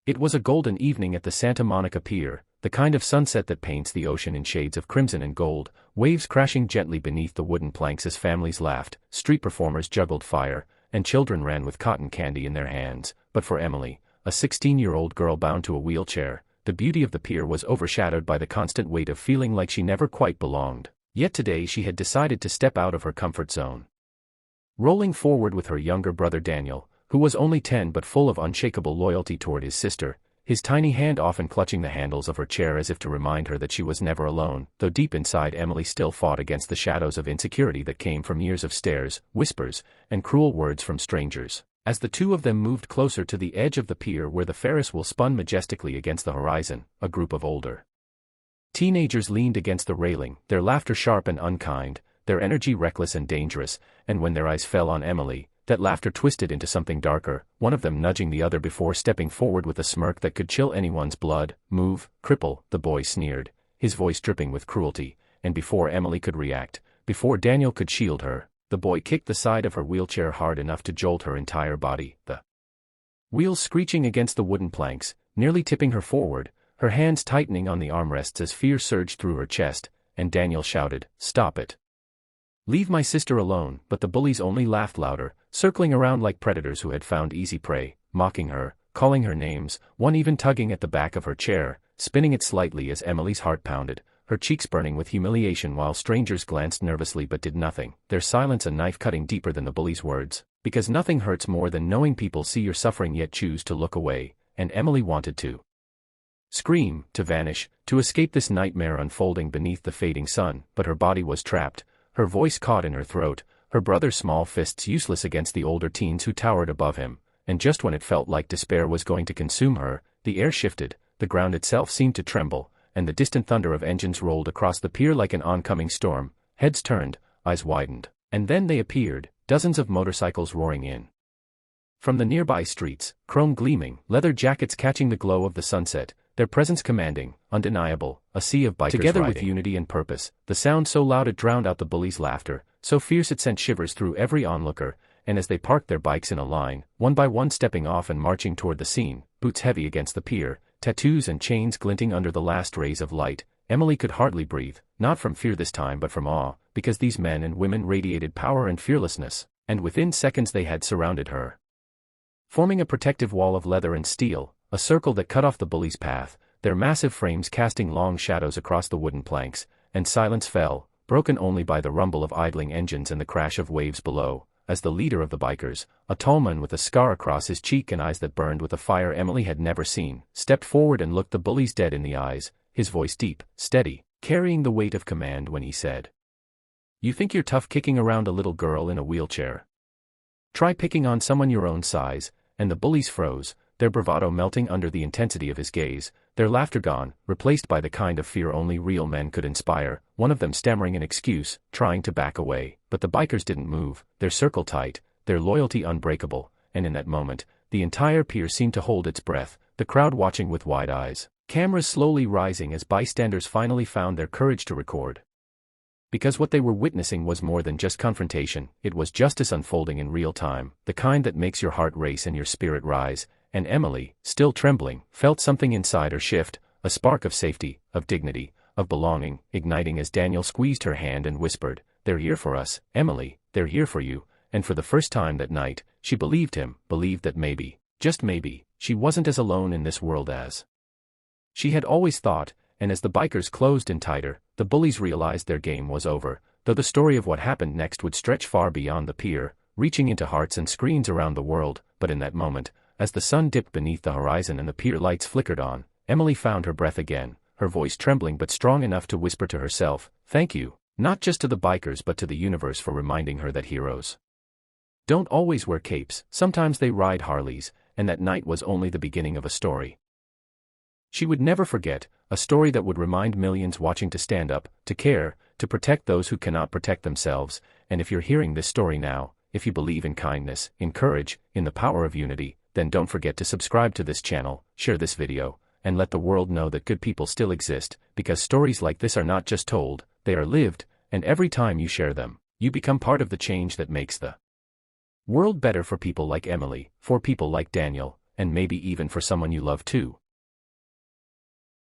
It was a golden evening at the Santa Monica Pier, the kind of sunset that paints the ocean in shades of crimson and gold, waves crashing gently beneath the wooden planks as families laughed, street performers juggled fire, and children ran with cotton candy in their hands. But for Emily, a 16-year-old girl bound to a wheelchair, the beauty of the pier was overshadowed by the constant weight of feeling like she never quite belonged. Yet today she had decided to step out of her comfort zone. Rolling forward with her younger brother Daniel, who was only 10 but full of unshakable loyalty toward his sister, his tiny hand often clutching the handles of her chair as if to remind her that she was never alone, though deep inside Emily still fought against the shadows of insecurity that came from years of stares, whispers, and cruel words from strangers. As the two of them moved closer to the edge of the pier where the Ferris wheel spun majestically against the horizon, a group of older teenagers leaned against the railing, their laughter sharp and unkind, their energy reckless and dangerous, and when their eyes fell on Emily, that laughter twisted into something darker, one of them nudging the other before stepping forward with a smirk that could chill anyone's blood. "Move, cripple," the boy sneered, his voice dripping with cruelty, and before Emily could react, before Daniel could shield her, the boy kicked the side of her wheelchair hard enough to jolt her entire body, the wheels screeching against the wooden planks, nearly tipping her forward, her hands tightening on the armrests as fear surged through her chest, and Daniel shouted, "Stop it. Leave my sister alone," but the bullies only laughed louder, circling around like predators who had found easy prey, mocking her, calling her names, one even tugging at the back of her chair, spinning it slightly as Emily's heart pounded, her cheeks burning with humiliation while strangers glanced nervously but did nothing, their silence a knife cutting deeper than the bullies' words, because nothing hurts more than knowing people see your suffering yet choose to look away, and Emily wanted to scream, to vanish, to escape this nightmare unfolding beneath the fading sun, but her body was trapped, her voice caught in her throat, her brother's small fists useless against the older teens who towered above him, and just when it felt like despair was going to consume her, the air shifted, the ground itself seemed to tremble, and the distant thunder of engines rolled across the pier like an oncoming storm. Heads turned, eyes widened, and then they appeared, dozens of motorcycles roaring in from the nearby streets, chrome gleaming, leather jackets catching the glow of the sunset, their presence commanding, undeniable, a sea of bikers together riding with unity and purpose, the sound so loud it drowned out the bullies' laughter, so fierce it sent shivers through every onlooker, and as they parked their bikes in a line, one by one stepping off and marching toward the scene, boots heavy against the pier, tattoos and chains glinting under the last rays of light, Emily could hardly breathe, not from fear this time but from awe, because these men and women radiated power and fearlessness, and within seconds they had surrounded her, forming a protective wall of leather and steel, a circle that cut off the bullies' path, their massive frames casting long shadows across the wooden planks, and silence fell, broken only by the rumble of idling engines and the crash of waves below, as the leader of the bikers, a tall man with a scar across his cheek and eyes that burned with a fire Emily had never seen, stepped forward and looked the bullies dead in the eyes, his voice deep, steady, carrying the weight of command when he said, "You think you're tough kicking around a little girl in a wheelchair? Try picking on someone your own size," and the bullies froze, their bravado melting under the intensity of his gaze, their laughter gone, replaced by the kind of fear only real men could inspire, one of them stammering an excuse, trying to back away, but the bikers didn't move, their circle tight, their loyalty unbreakable, and in that moment, the entire pier seemed to hold its breath, the crowd watching with wide eyes, cameras slowly rising as bystanders finally found their courage to record. Because what they were witnessing was more than just confrontation, it was justice unfolding in real time, the kind that makes your heart race and your spirit rise, and Emily, still trembling, felt something inside her shift, a spark of safety, of dignity, of belonging, igniting as Daniel squeezed her hand and whispered, "They're here for us, Emily, they're here for you," and for the first time that night, she believed him, believed that maybe, just maybe, she wasn't as alone in this world as she had always thought, and as the bikers closed in tighter, the bullies realized their game was over, though the story of what happened next would stretch far beyond the pier, reaching into hearts and screens around the world, but in that moment, as the sun dipped beneath the horizon and the pier lights flickered on, Emily found her breath again, her voice trembling but strong enough to whisper to herself, "Thank you," not just to the bikers but to the universe for reminding her that heroes don't always wear capes, sometimes they ride Harleys, and that night was only the beginning of a story she would never forget, a story that would remind millions watching to stand up, to care, to protect those who cannot protect themselves, and if you're hearing this story now, if you believe in kindness, in courage, in the power of unity, then don't forget to subscribe to this channel, share this video, and let the world know that good people still exist, because stories like this are not just told, they are lived, and every time you share them, you become part of the change that makes the world better for people like Emily, for people like Daniel, and maybe even for someone you love too.